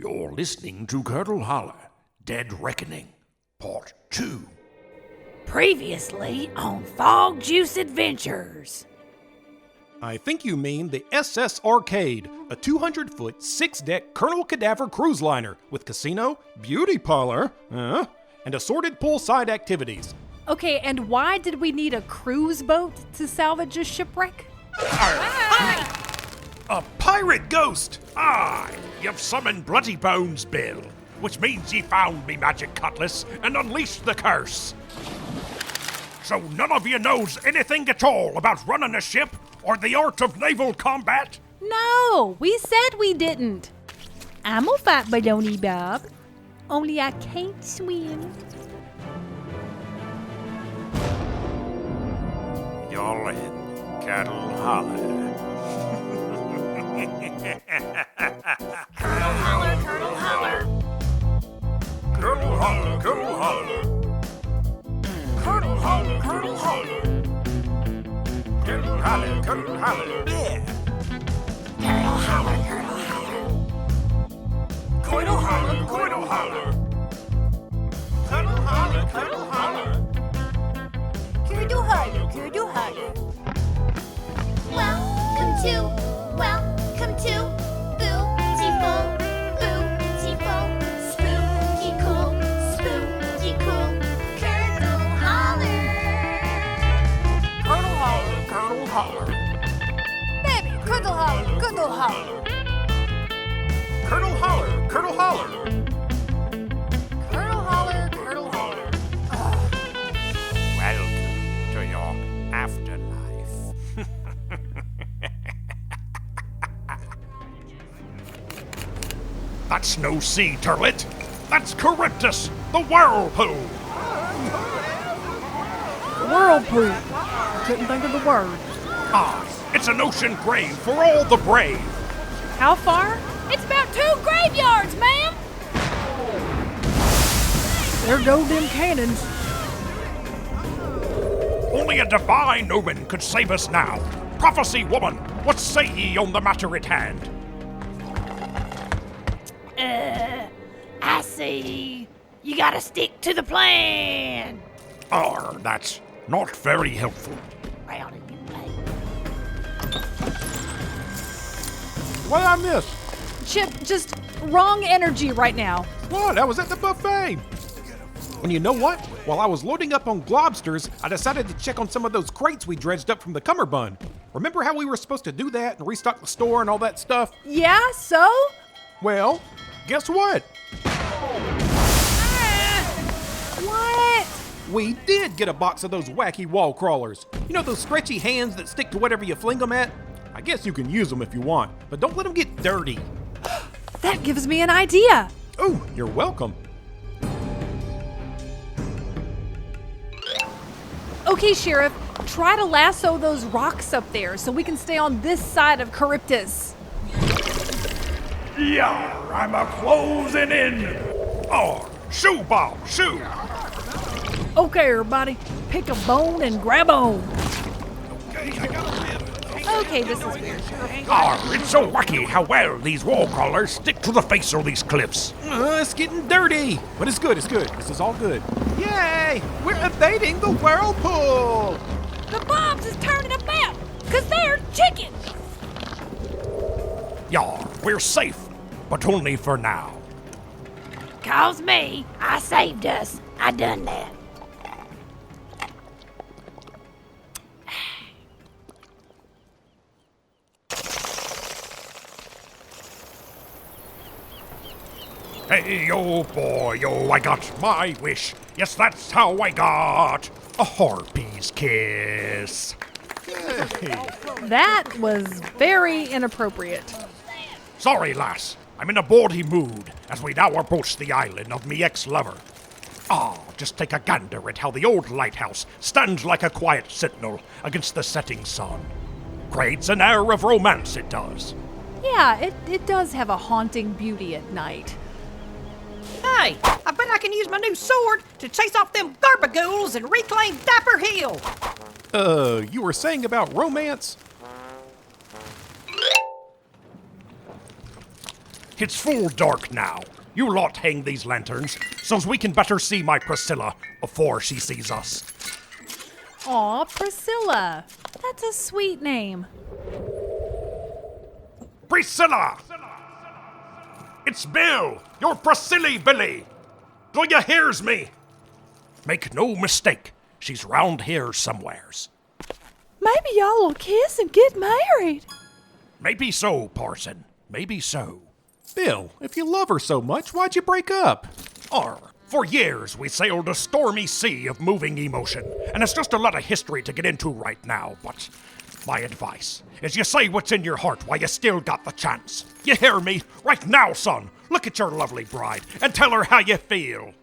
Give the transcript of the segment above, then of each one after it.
You're listening to Curdle Holler, Dead Reckoning, Part 2. Previously on Fog Juice Adventures. I think you mean the SS Arcade, a 200-foot, 6-deck Colonel Cadaver cruise liner with casino, beauty parlor, and assorted poolside activities. Okay, and why did we need a cruise boat to salvage a shipwreck? A pirate ghost! You've summoned Bloody Bones, Bill, which means ye found me magic cutlass and unleashed the curse. So none of you knows anything at all about running a ship or the art of naval combat? No, we said we didn't. I'm gonna fight Barebones Bob, only I can't swim. You're in Curdle Holler. Curdle Holler, Curdle Holler. Curdle Holler, Curdle Holler. Curdle Holler, Curdle Holler. Curdle Holler, Curdle Holler. Yeah. Curdle Holler, Curdle Holler. Curdle Holler, Curdle Holler. Curdle Holler, Curdle Holler. Curdle Holler, Curdle Holler. Welcome to Bootiful, spooky cool, Curdle Holler. Curdle Holler, Curdle Holler. Baby, Curdle Holler, Curdle Holler. Curdle Holler, Curdle Holler. Curdle Holler, Curdle Holler. Welcome to your afterlife. That's no sea, Turlet. That's Charybdis, the whirlpool. Whirlpool. Couldn't think of the word. It's an ocean grave for all the brave. How far? It's about 2 graveyards, ma'am. There go them cannons. Only a divine omen could save us now. Prophecy woman, what say ye on the matter at hand? I see. You gotta stick to the plan. That's not very helpful. Round and you play. What did I miss? Chip, just wrong energy right now. What? I was at the buffet. And you know what? While I was loading up on globsters, I decided to check on some of those crates we dredged up from the cummerbund. Remember how we were supposed to do that and restock the store and all that stuff? Yeah, so? Well, guess what? What? We did get a box of those wacky wall crawlers. You know those stretchy hands that stick to whatever you fling them at? I guess you can use them if you want, but don't let them get dirty. That gives me an idea. Oh, you're welcome. Okay, Sheriff, try to lasso those rocks up there so we can stay on this side of Charybdis. Yeah, I'm a closing in. Shoo, Bob, shoo. Okay, everybody, pick a bone and grab on. Okay, this is weird. It's so wacky how well these wall crawlers stick to the face of these cliffs. It's getting dirty, but it's good, it's good. This is all good. Yay! We're evading the whirlpool! The bombs is turning about, 'cause they're chicken. Yeah, we're safe, but only for now. 'Cause me, I saved us. I done that. Hey, yo, boy, yo, I got my wish. Yes, that's how I got a harpy's kiss. That was very inappropriate. Sorry, lass. I'm in a bawdy mood as we now approach the island of me ex-lover. Just take a gander at how the old lighthouse stands like a quiet sentinel against the setting sun. Creates an air of romance, it does. Yeah, it does have a haunting beauty at night. Hey, I bet I can use my new sword to chase off them garbagools and reclaim Dapper Hill. You were saying about romance? It's full dark now. You lot hang these lanterns, so's we can better see my Priscilla before she sees us. Aw, Priscilla. That's a sweet name. Priscilla! It's Bill, your Priscilla Billy. Do you hears me? Make no mistake, she's round here somewheres. Maybe y'all will kiss and get married. Maybe so, Parson. Maybe so. Bill, if you love her so much, why'd you break up? For years we sailed a stormy sea of moving emotion, and it's just a lot of history to get into right now, but my advice is you say what's in your heart while you still got the chance. You hear me? Right now, son, look at your lovely bride and tell her how you feel.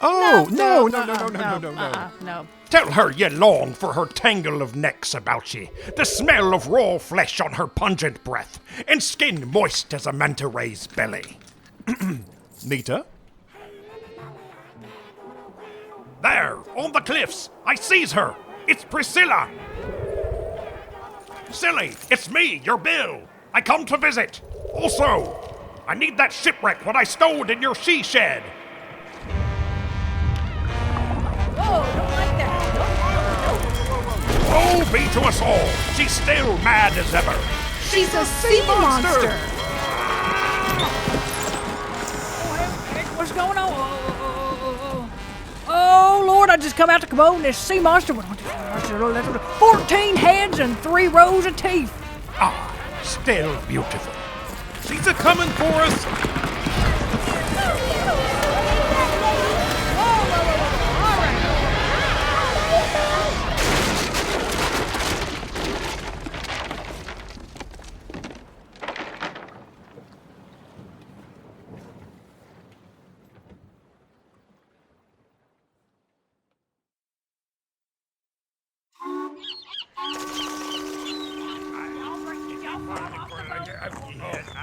Oh, no. No. Tell her you long for her tangle of necks about ye, the smell of raw flesh on her pungent breath, and skin moist as a manta ray's belly. Nita? There, on the cliffs, I sees her. It's Priscilla. Silly, it's me, your Bill. I come to visit. Also, I need that shipwreck what I stowed in your she shed. Whoa, don't like that. Woe be to us all. She's still mad as ever. She's a sea monster. What's going on? Oh, Lord, I just come out to Commode and this sea monster. 14 heads and 3 rows of teeth. Still beautiful. She's a-coming for us!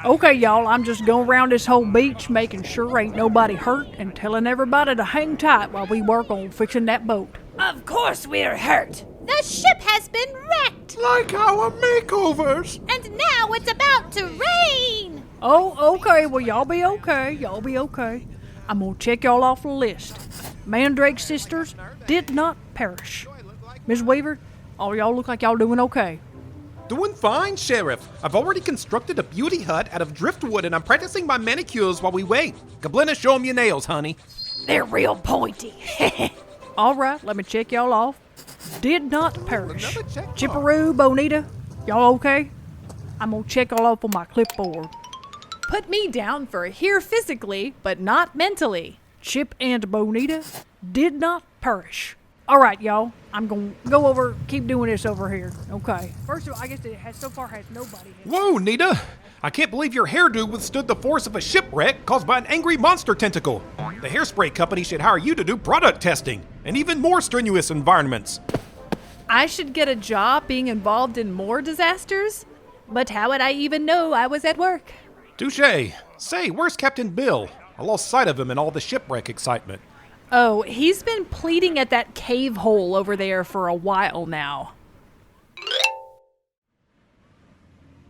Okay, y'all, I'm just going around this whole beach making sure ain't nobody hurt and telling everybody to hang tight while we work on fixing that boat. Of course we're hurt. The ship has been wrecked, Like our makeovers. and now it's about to rain. Oh, okay, well, y'all be okay. I'm gonna check y'all off the list. Mandrake sisters did not perish. Miss Weaver, all y'all look like y'all doing okay. Doing fine, Sheriff. I've already constructed a beauty hut out of driftwood and I'm practicing my manicures while we wait. Gablina, show 'em your nails, honey. They're real pointy. All right, let me check y'all off. Did not perish. another check mark. Chipperoo, Bonita, y'all okay? I'm gonna check y'all off on my clipboard. Put me down for here physically, but not mentally. Chip and Bonita did not perish. All right, y'all. I'm gonna go over, keep doing this over here. Okay. First of all, I guess it has so far has nobody. Whoa, Nita! I can't believe your hairdo withstood the force of a shipwreck caused by an angry monster tentacle. The hairspray company should hire you to do product testing and even more strenuous environments. I should get a job being involved in more disasters? But how would I even know I was at work? Touche. Say, where's Captain Bill? I lost sight of him in all the shipwreck excitement. Oh, he's been pleading at that cave hole over there for a while now.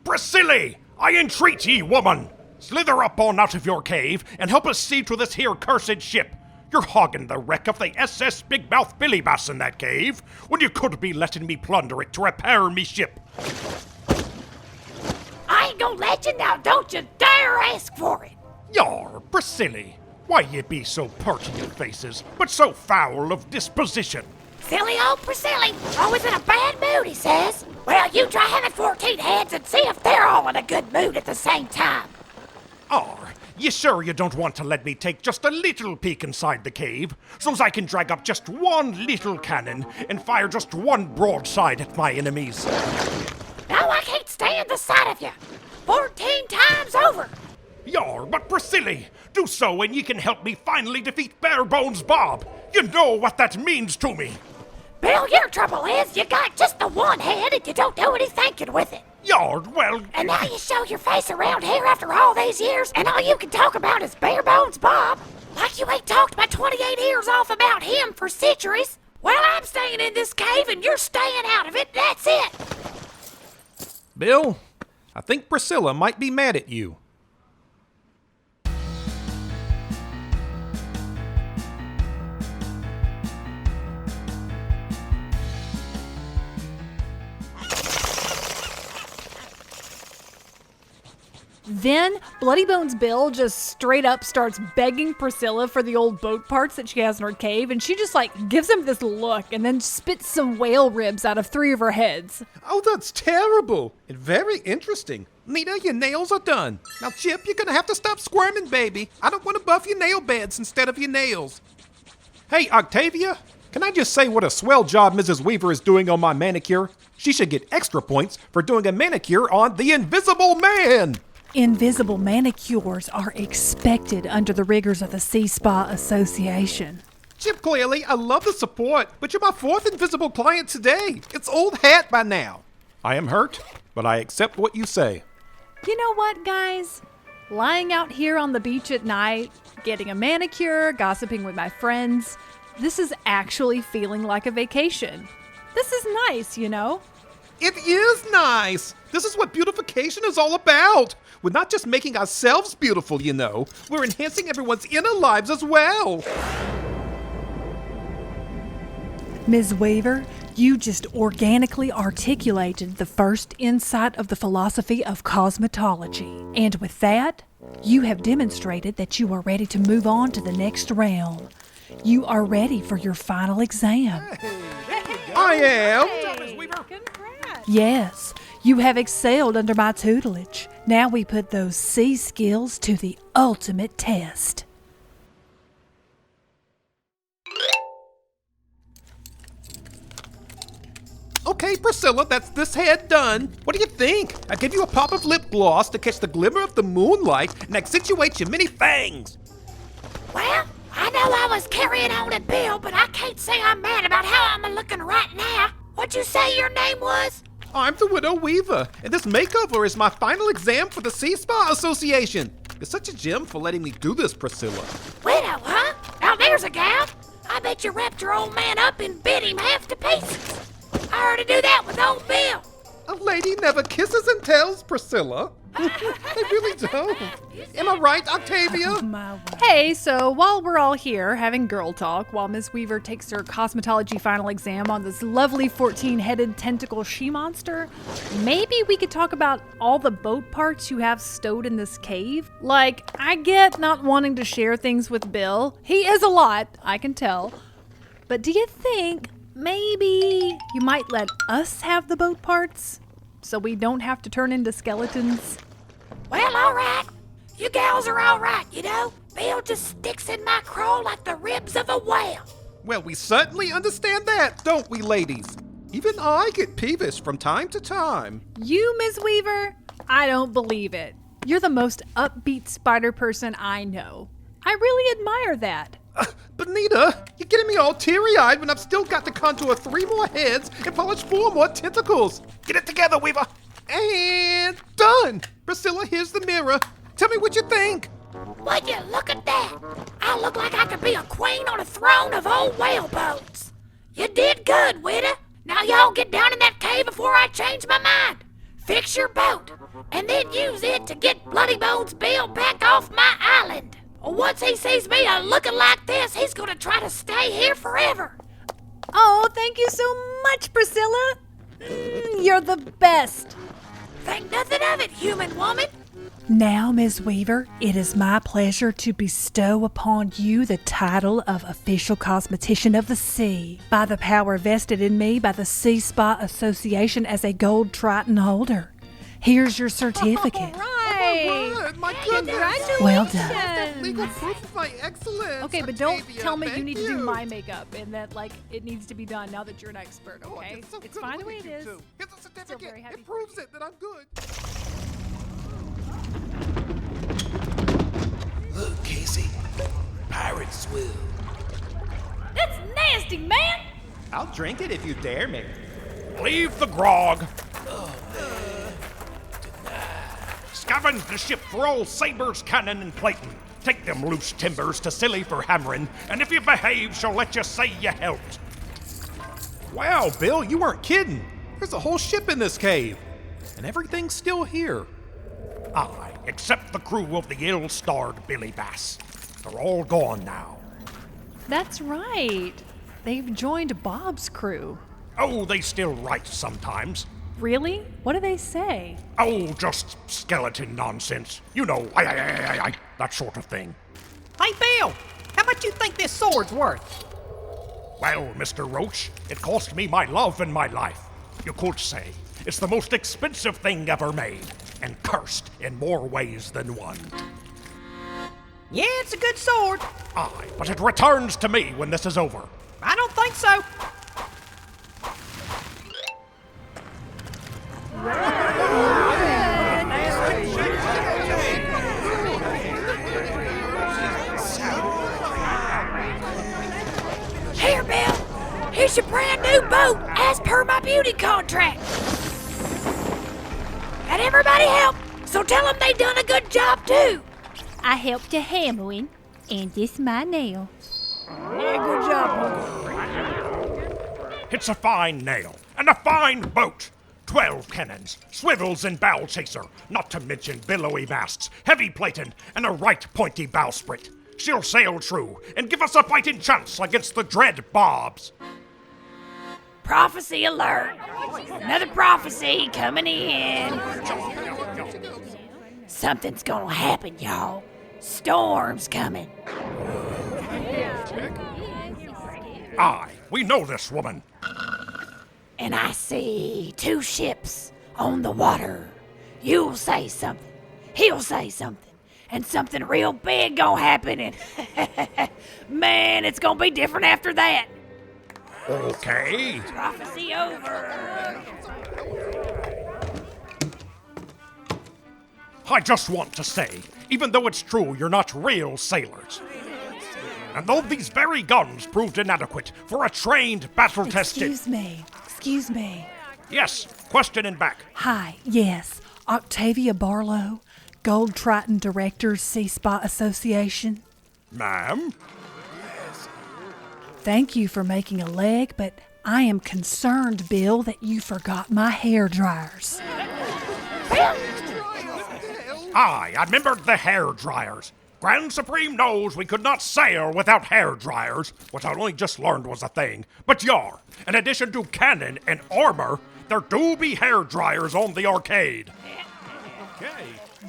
Priscilla, I entreat ye, woman. Slither up on out of your cave and help us see to this here cursed ship. You're hogging the wreck of the SS Big Mouth Billy Bass in that cave, when you could be letting me plunder it to repair me ship. I ain't gonna let you now. Don't you dare ask for it. Yar, Priscilla, why ye be so pert in your faces, but so foul of disposition? Silly old Priscilla, always in a bad mood, he says. Well, you try having 14 heads and see if they're all in a good mood at the same time. You sure you don't want to let me take just a little peek inside the cave, so's I can drag up just one little cannon and fire just one broadside at my enemies? No, I can't stand the sight of you. 14 times over. Yar, but Priscilla, do so and ye can help me finally defeat Barebones Bob. You know what that means to me. Bill, your trouble is you got just the one head and you don't do any thinking with it. Yard, well, And now you show your face around here after all these years, and all you can talk about is Barebones Bob. Like you ain't talked my 28 ears off about him for centuries. Well, I'm staying in this cave and you're staying out of it. That's it. Bill, I think Priscilla might be mad at you. Then Bloody Bones Bill just straight up starts begging Priscilla for the old boat parts that she has in her cave, and she just gives him this look and then spits some whale ribs out of 3 of her heads. Oh, that's terrible and very interesting. Nita, your nails are done. Now, Chip, you're gonna have to stop squirming, baby. I don't want to buff your nail beds instead of your nails. Hey, Octavia, can I just say what a swell job Mrs. Weaver is doing on my manicure? She should get extra points for doing a manicure on the Invisible Man. Invisible manicures are expected under the rigors of the Sea Spa Association. Chip, clearly, I love the support, but you're my 4th invisible client today. It's old hat by now. I am hurt, but I accept what you say. You know what, guys? Lying out here on the beach at night, getting a manicure, gossiping with my friends, this is actually feeling like a vacation. This is nice, you know? It is nice. This is what beautification is all about. We're not just making ourselves beautiful, you know. We're enhancing everyone's inner lives as well. Ms. Weaver, you just organically articulated the first insight of the philosophy of cosmetology. And with that, you have demonstrated that you are ready to move on to the next realm. You are ready for your final exam. I am. Congrats. Yes, you have excelled under my tutelage. Now we put those sea skills to the ultimate test. Okay, Priscilla, that's this head done. What do you think? I give you a pop of lip gloss to catch the glimmer of the moonlight and accentuate your many fangs. Well, I know I was carrying on at Bill, but I can't say I'm mad about how I'm looking right now. What'd you say your name was? I'm the Widow Weaver, and this makeover is my final exam for the Sea Spa Association. You're such a gem for letting me do this, Priscilla. Widow, huh? Now there's a gal. I bet you wrapped your old man up and bit him half to pieces. I already do that with old Bill. A lady never kisses and tells, Priscilla. They really don't. Am I right, Octavia? Hey, so while we're all here having girl talk, while Ms. Weaver takes her cosmetology final exam on this lovely 14-headed tentacle she-monster, maybe we could talk about all the boat parts you have stowed in this cave? Like, I get not wanting to share things with Bill. He is a lot, I can tell. But do you think maybe you might let us have the boat parts so we don't have to turn into skeletons? Well, all right. You gals are all right, you know. Bill just sticks in my craw like the ribs of a whale. Well, we certainly understand that, don't we, ladies? Even I get peevish from time to time. You, Ms. Weaver? I don't believe it. You're the most upbeat spider person I know. I really admire that. Bonita, you're getting me all teary-eyed when I've still got to contour 3 more heads and polish 4 more tentacles. Get it together, Weaver. And done. Priscilla, here's the mirror. Tell me what you think. Would you look at that? I look like I could be a queen on a throne of old whale boats. You did good, Widow. Now y'all get down in that cave before I change my mind. Fix your boat, and then use it to get Bloody Bones Bill back off my island. Once he sees me looking like this, he's gonna try to stay here forever. Oh, thank you so much, Priscilla. You're the best. Think nothing of it, human woman. Now, Ms. Weaver, it is my pleasure to bestow upon you the title of Official Cosmetician of the Sea by the power vested in me by the Sea Spa Association as a gold Triton holder. Here's your certificate. Right. My goodness. Well done. That's legal proof of my excellence. Okay, but don't Octavia, tell me you thank need to do my makeup and that, it needs to be done now that you're an expert, okay? It's so It's good fine the looking way it at you is. two. Here's the certificate. very happy It for proves it that I'm good. Look, Casey. Pirate swill. That's nasty, man. I'll drink it if you dare me. Leave the grog. Scavenge the ship for all sabers, cannon, and plating. Take them loose timbers to Silly for hammering, and if you behave, she'll let you say you helped. Wow, Bill, you weren't kidding. There's a whole ship in this cave, and everything's still here. Aye, except the crew of the ill-starred Billy Bass. They're all gone now. That's right. They've joined Bob's crew. Oh, they still write sometimes. Really? What do they say? Oh, just skeleton nonsense. You know, that sort of thing. Hey, Bill, how much you think this sword's worth? Well, Mr. Roach, it cost me my love and my life. You could say it's the most expensive thing ever made, and cursed in more ways than one. Yeah, it's a good sword. Aye, but it returns to me when this is over. I don't think so. Here, Bill. Here's your brand new boat, as per my beauty contract. And everybody helped, so tell them they done a good job too. I helped a hammering, and this my nail. Yeah, good job, It's a fine nail, and a fine boat. 12 cannons, swivels and bow chaser, not to mention billowy masts, heavy plating, and a right pointy bowsprit. She'll sail true and give us a fighting chance against the dread Bobs. Prophecy alert. Another prophecy coming in. Something's gonna happen, y'all. Storm's coming. Aye, we know this woman. And I see 2 ships on the water. You'll say something. He'll say something. And something real big gonna happen. And man, it's gonna be different after that. Okay. Prophecy over. I just want to say, even though it's true you're not real sailors, and though these very guns proved inadequate for a trained, battle-tested... Excuse me. Yes, questioning back. Hi, yes. Octavia Barlow, Gold Triton Directors Sea Spa Association. Ma'am? Thank you for making a leg, but I am concerned, Bill, that you forgot my hair dryers. Aye, I remembered the hair dryers. Grand Supreme knows we could not sail without hair dryers, which I only just learned was a thing. But yar, in addition to cannon and armor, there do be hair dryers on the arcade.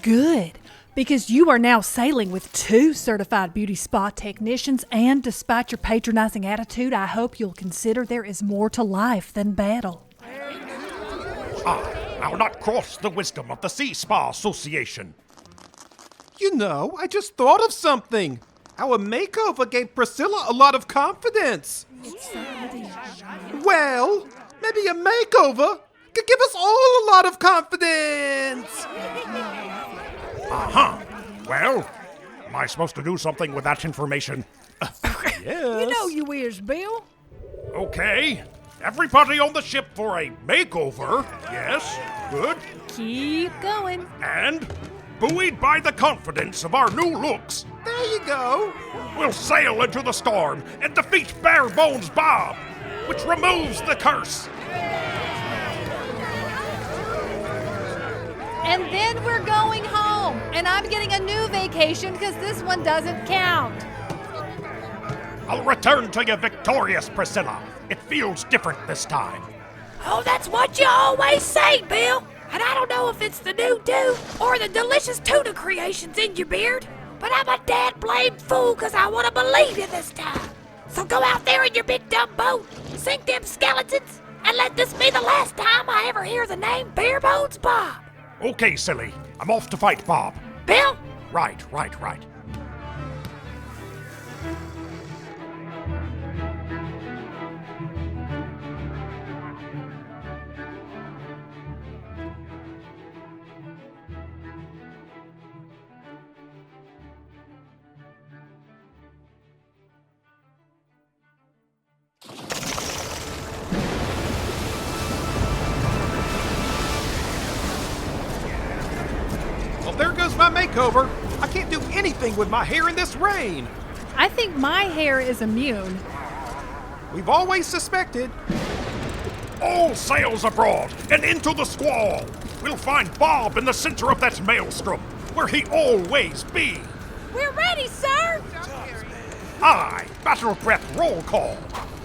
Good, because you are now sailing with 2 certified beauty spa technicians, and despite your patronizing attitude, I hope you'll consider there is more to life than battle. I'll not cross the wisdom of the Sea Spa Association. You know, I just thought of something. Our makeover gave Priscilla a lot of confidence. Well, maybe a makeover could give us all a lot of confidence. Well, am I supposed to do something with that information? Yes. You know you is, Bill. Okay. Everybody on the ship for a makeover. Yes, good. Keep going. And, buoyed by the confidence of our new looks, There you go. we'll sail into the storm and defeat Barebones Bob, which removes the curse. And then we're going home. And I'm getting a new vacation because this one doesn't count. I'll return to you victorious, Priscilla. It feels different this time. Oh, that's what you always say, Bill. And I don't know if it's the new do or the delicious tuna creations in your beard, but I'm a dad-blamed fool because I want to believe you this time. So go out there in your big dumb boat, sink them skeletons, and let this be the last time I ever hear the name Barebones Bob. Okay, silly. I'm off to fight Bob. Bill? Right. Well, there goes my makeover. I can't do anything with my hair in this rain. I think my hair is immune. We've always suspected. All sails abroad and into the squall. We'll find Bob in the center of that maelstrom, where he always be. We're ready, sir! Aye, battle prep roll call.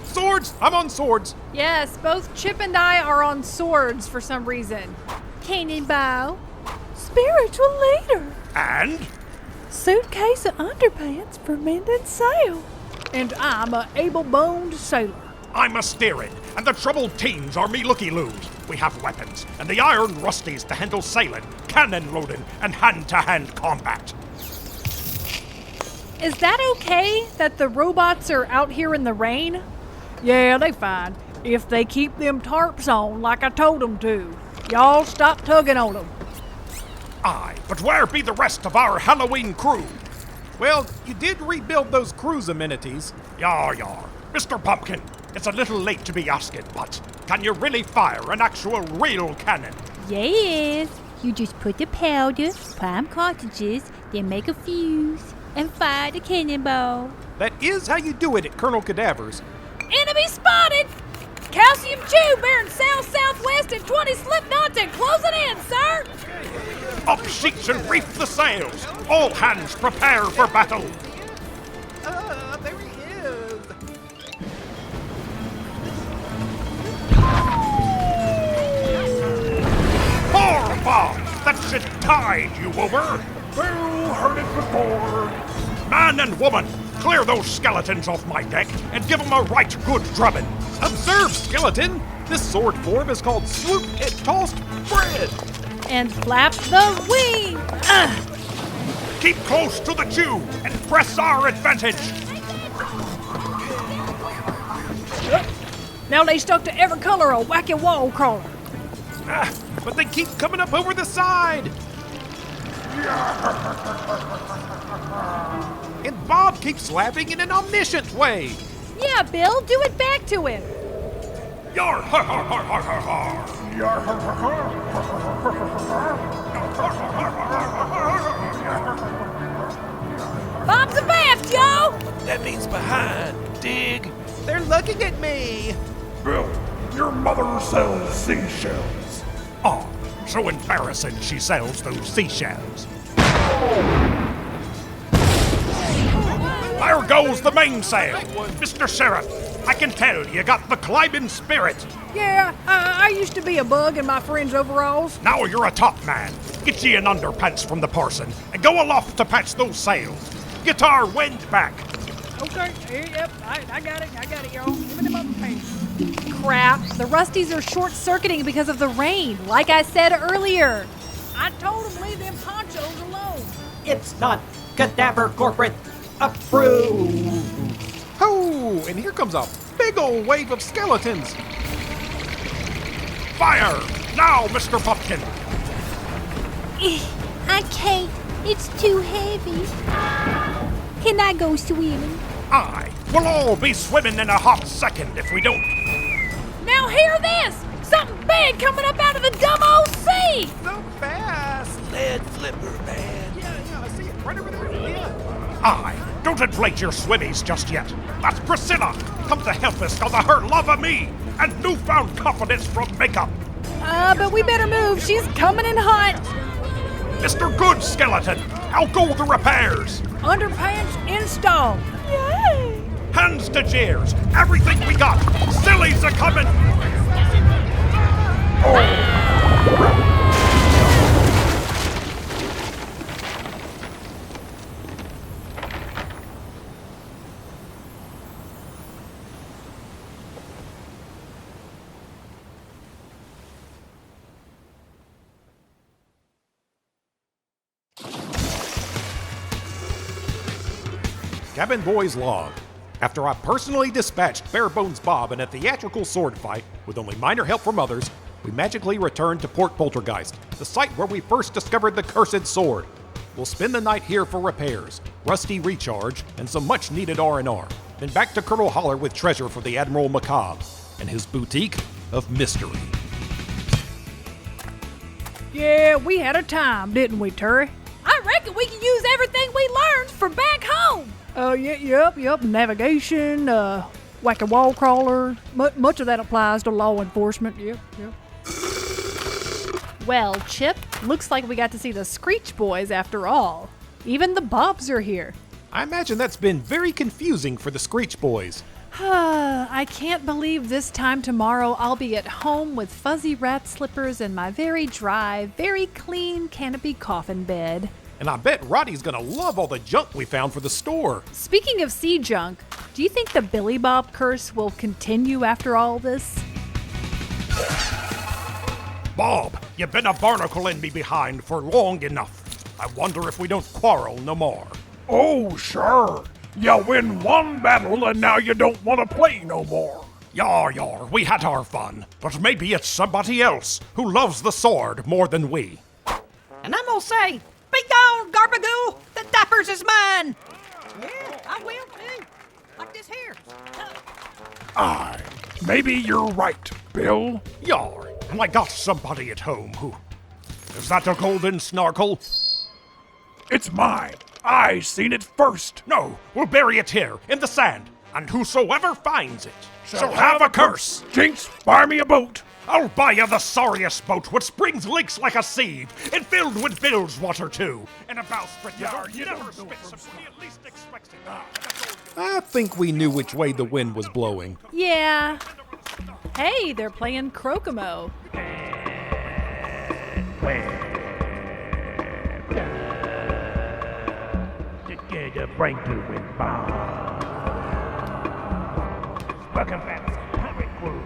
Swords! I'm on swords. Yes, both Chip and I are on swords for some reason. Cannonball. Spiritual leader. And Suitcase of underpants for mending sail. And I'm a able-boned sailor. I'm a steered, and the troubled teens are me looky-loos. We have weapons, and the iron rusties to handle sailing, cannon loading, and hand-to-hand combat. Is that okay that the robots are out here in the rain? Yeah, they fine. If they keep them tarps on like I told them to. Y'all stop tugging on them. Aye, but where be the rest of our Halloween crew? Well, you did rebuild those cruise amenities. Yar. Mr. Pumpkin, it's a little late to be asking, but can you really fire an actual real cannon? Yes. You just put the powder, prime cartridges, then make a fuse, and fire the cannonball. That is how you do it at Colonel Cadaver's. Enemy spotted! Calcium tube bearing south-southwest and 20 slip knots and closing in, sir! Up sheets and reef the sails! All hands prepare for battle! There he is. Pour, Bob! That should tide you over! Well, heard it before. Man and woman, clear those skeletons off my deck and give them a right good drubbing. Observe, skeleton! This sword form is called swoop it tossed bread. And flap the wing! Keep close to the tube and press our advantage! Now they stuck to every color of wacky wall crawler. But they keep coming up over the side. And Bob keeps laughing in an omniscient way. Yeah, Bill, do it back to him. Yar har har har har har har! Yar har har har har har har! Bob's abaft, yo! That means behind. Dig. They're looking at me. Bill, your mother sells seashells. Oh, so embarrassing she sells those seashells. There goes the mainsail. Mr. Sheriff, I can tell you got the climbing spirit. Yeah, I used to be a bug in my friend's overalls. Now you're a top man. Get ye an underpants from the parson and go aloft to patch those sails. Get our wind back. Okay, yep, I got it, y'all. Give me them underpants. Crap, the Rusties are short-circuiting because of the rain, like I said earlier. I told them leave them ponchos alone. It's not Cadaver Corporate approved. Oh, and here comes a big old wave of skeletons. Fire! Now, Mr. Pumpkin! I can't. It's too heavy. Can I go swimming? Aye, we'll all be swimming in a hot second if we don't. Now hear this! Something big coming up out of the dumb old sea! So fast. Lead flipper, man. Yeah, I see it right over there. Yeah. Aye, don't inflate your swimmies just yet. That's Priscilla, come to help us cause of her love of me and newfound confidence from makeup. But we better move. She's coming in hot. Mr. Good Skeleton, I'll go the repairs. Underpants installed. Yay! Hands to cheers, everything we got. Sillies are coming. Cabin Boy's log. After I personally dispatched Barebones Bob in a theatrical sword fight with only minor help from others, we magically returned to Port Poltergeist, the site where we first discovered the cursed sword. We'll spend the night here for repairs, rusty recharge, and some much-needed R&R. Then back to Curdle Holler with treasure for the Admiral Macabre and his boutique of mystery. Yeah, we had a time, didn't we, Terry? I reckon we can use everything we learned for back home! Yep. Navigation, wacky wall crawler. Much of that applies to law enforcement. Yep. Well, Chip, looks like we got to see the Screech Boys after all. Even the Bobs are here. I imagine that's been very confusing for the Screech Boys. I can't believe this time tomorrow I'll be at home with fuzzy rat slippers and my very dry, very clean canopy coffin bed. And I bet Roddy's gonna love all the junk we found for the store. Speaking of sea junk, do you think the Billy Bob curse will continue after all this? Bob, you've been a barnacling me behind for long enough. I wonder if we don't quarrel no more. Oh, sure. You win one battle and now you don't want to play no more. Yar, we had our fun, but maybe it's somebody else who loves the sword more than we. And I'm gonna say, be gone, Garbagoo! The diapers is mine! Yeah, I will too. Like this here. Aye, maybe you're right, Bill. Yar, and I got somebody at home who... Is that a golden snorkel? It's mine. I seen it first. No, we'll bury it here, in the sand, and whosoever finds it shall have a curse. Jinx, buy me a boat. I'll buy you the sorriest boat which springs leaks like a sieve, and filled with bilge water too, and a bowsprit you never spits when you least expects it. I think we knew which way the wind was blowing. Yeah. Hey, they're playing Crocomo. Together, bring to with Bob. Welcome back to the pirate crew.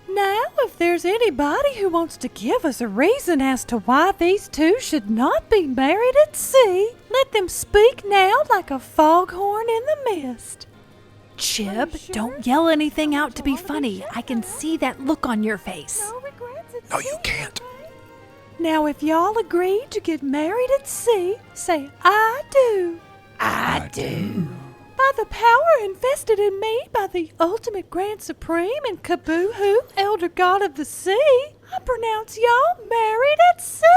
Now, if there's anybody who wants to give us a reason as to why these two should not be married at sea, let them speak now like a foghorn in the mist. Chib, don't yell anything out to be funny. I can see that look on your face. No, you can't. Now, if y'all agree to get married at sea, say, I do. I do. By the power invested in me by the ultimate Grand Supreme and Kaboo-Hoo, Elder God of the Sea, I pronounce y'all married at sea.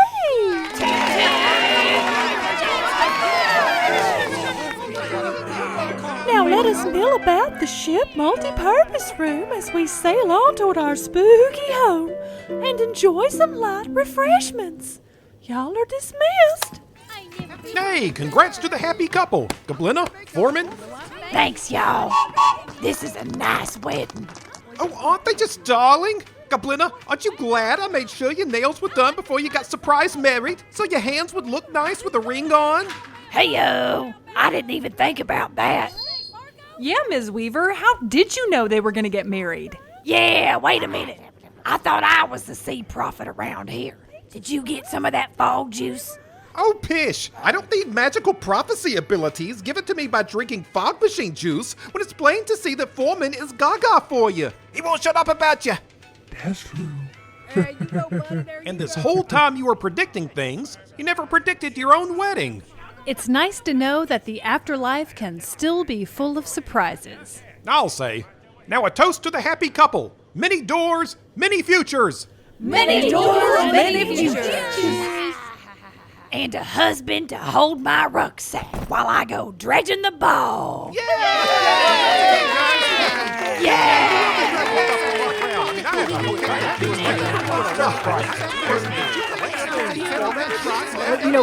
Now let us mill about the ship multi-purpose room as we sail on toward our spooky home and enjoy some light refreshments. Y'all are dismissed. Hey, congrats to the happy couple. Gablina, Foreman. Thanks, y'all. This is a nice wedding. Oh, aren't they just darling? Gablina, aren't you glad I made sure your nails were done before you got surprise married so your hands would look nice with a ring on? Hey-yo, I didn't even think about that. Yeah, Ms. Weaver, how did you know they were going to get married? Yeah, wait a minute. I thought I was the sea prophet around here. Did you get some of that fog juice? Oh, pish! I don't need magical prophecy abilities given to me by drinking fog machine juice when it's plain to see that Foreman is gaga for you. He won't shut up about you. That's true. And this whole time you were predicting things, you never predicted your own wedding. It's nice to know that the afterlife can still be full of surprises. I'll say. Now a toast to the happy couple. Many doors, many futures. Many doors, many futures. And a husband to hold my rucksack while I go dredging the ball.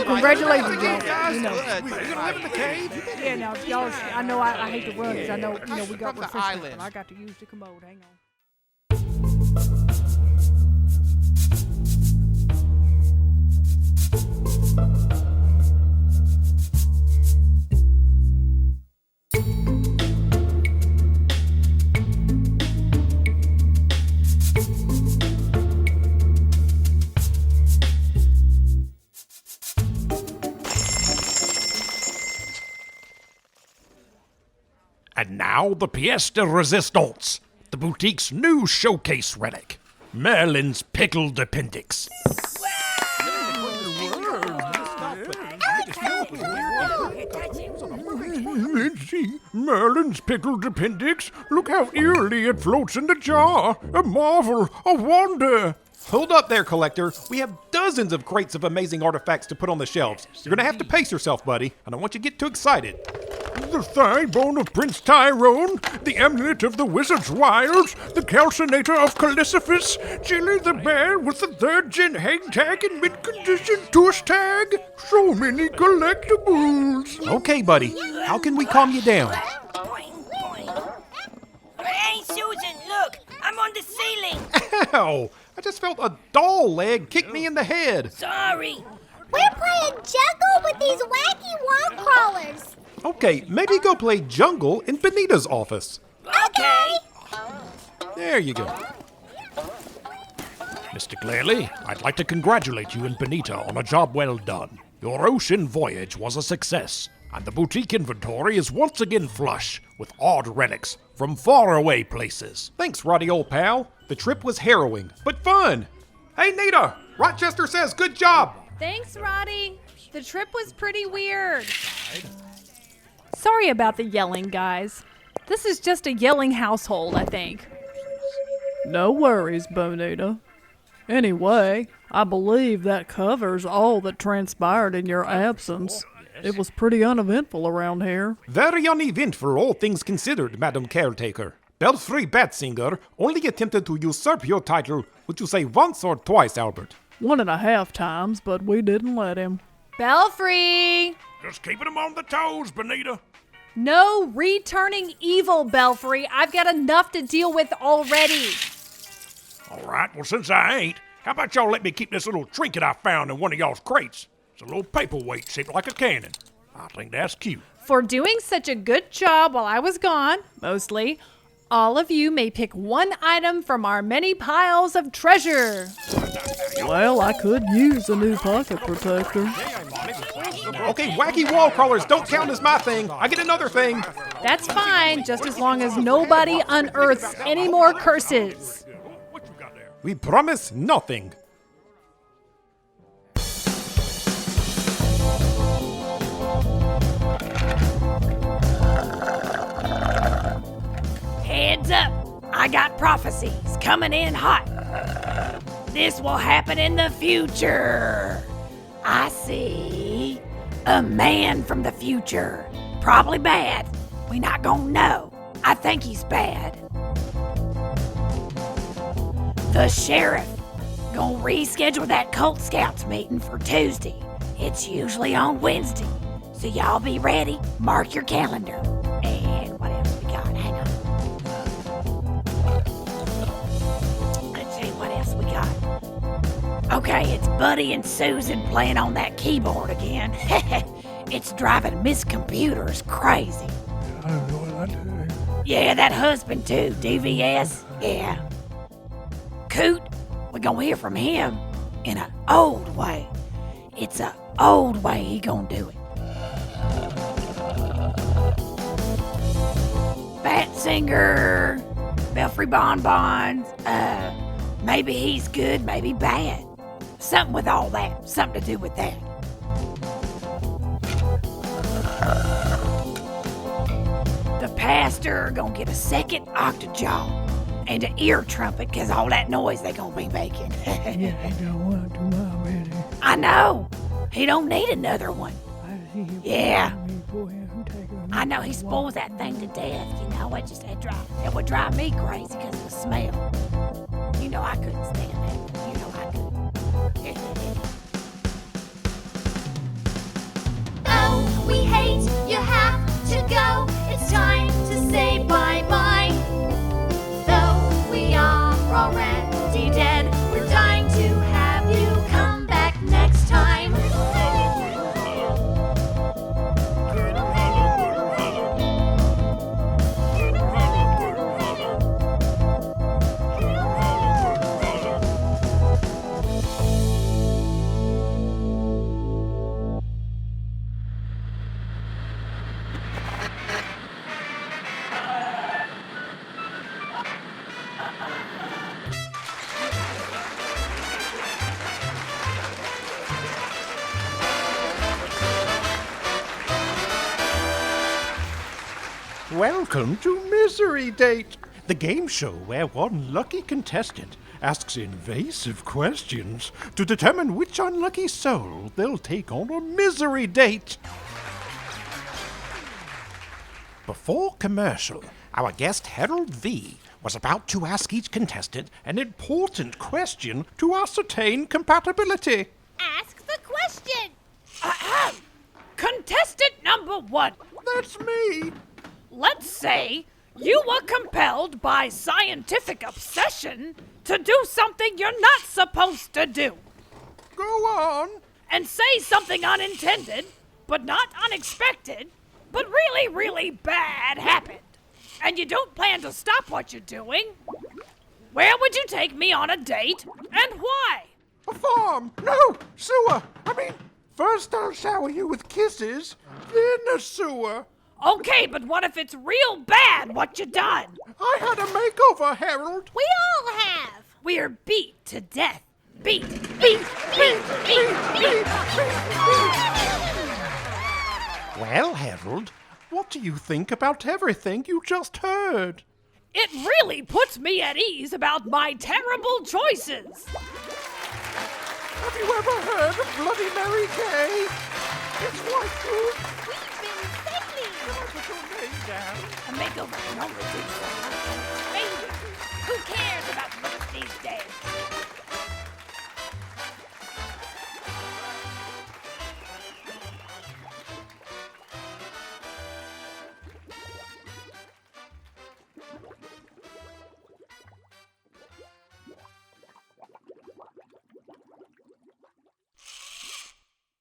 Congratulations, y'all. Yeah, now, y'all, I know I hate to run because I know, we got refreshments, but I got to use the commode. Hang on. And now the pièce de résistance, the boutique's new showcase relic, Merlin's pickled appendix. Let's see, Merlin's pickled appendix. Look how eerily it floats in the jar. A marvel, a wonder. Hold up there, Collector. We have dozens dozens of crates of amazing artifacts to put on the shelves. You're gonna have to pace yourself, buddy. I don't want you to get too excited. The thigh bone of Prince Tyrone, the amulet of the wizard's wilds, the calcinator of Callisophus, Chili the bear with the 3rd gen hang tag and mid-condition tush tag. So many collectibles. Okay, buddy. How can we calm you down? Hey, Susan, look! I'm on the ceiling! Ow! I just felt a doll leg kick me in the head. Sorry! We're playing jungle with these wacky wall crawlers. Okay, maybe go play jungle in Bonita's office. Okay! There you go. Mr. Clearly, I'd like to congratulate you and Bonita on a job well done. Your ocean voyage was a success, and the boutique inventory is once again flush with odd relics from faraway places. Thanks, Roddy, old pal. The trip was harrowing, but fun. Hey, Nita! Rochester says good job! Thanks, Roddy. The trip was pretty weird. Sorry about the yelling, guys. This is just a yelling household, I think. No worries, Bonita. Anyway, I believe that covers all that transpired in your absence. It was pretty uneventful around here. Very uneventful, all things considered, Madam Caretaker. Belfry Batsinger only attempted to usurp your title, would you say once or twice, Albert? 1.5 times, but we didn't let him. Belfry! Just keeping them on the toes, Bonita. No returning evil, Belfry. I've got enough to deal with already. All right, well, since I ain't, how about y'all let me keep this little trinket I found in one of y'all's crates? It's a little paperweight shaped like a cannon. I think that's cute. For doing such a good job while I was gone, mostly, all of you may pick one item from our many piles of treasure. Well, I could use a new pocket protector. Okay, wacky wall crawlers don't count as my thing. I get another thing. That's fine, just as long as nobody unearths any more curses. We promise nothing. Heads up! I got prophecies coming in hot. This will happen in the future. I see a man from the future. Probably bad. We not gonna know. I think he's bad. The sheriff gonna reschedule that Cult Scouts meeting for Tuesday. It's usually on Wednesday. So y'all be ready. Mark your calendar. And what else we got? Hang on. Let's see what else we got. Okay, it's Buddy and Susan playing on that keyboard again. It's driving Miss Computers crazy. I know what I do. Yeah, that husband too, DVS. Yeah. Coot, we're gonna hear from him in an old way. It's a old way he gonna do it. Bat Singer, Belfry Bonbons, maybe he's good, maybe bad. Something with all that, something to do with that. The pastor gonna get a second octajaw and an ear trumpet, cause all that noise they gonna be making. Yeah, he don't want to already. I know. He don't need another one. Yeah. I know he spoils that thing to death. You know, it would drive me crazy because of the smell. You know I couldn't stand that. You know I couldn't. Oh, we hate you have to go. It's time to say bye-bye. Though we are already dead, we're dying to have you come back next time. Welcome to Misery Date, the game show where one lucky contestant asks invasive questions to determine which unlucky soul they'll take on a misery date. Before commercial, our guest Harold V was about to ask each contestant an important question to ascertain compatibility. Ask the question. Ahem. Contestant number 1. That's me. Let's say you were compelled by scientific obsession to do something you're not supposed to do. Go on. And say something unintended, but not unexpected, but really, really bad happened. And you don't plan to stop what you're doing. Where would you take me on a date, and why? A farm. No, sewer. First I'll shower you with kisses, then a sewer. Okay, but what if it's real bad what you done? I had a makeover, Harold. We all have. We're beat to death. Beat, beat, beat, beat, beat, beat. Well, Harold, what do you think about everything you just heard? It really puts me at ease about my terrible choices. Have you ever heard of Bloody Mary Kay? It's quite good. We've been sailing. Can I put your name down? A makeover can only do so much. Who cares about looks these days?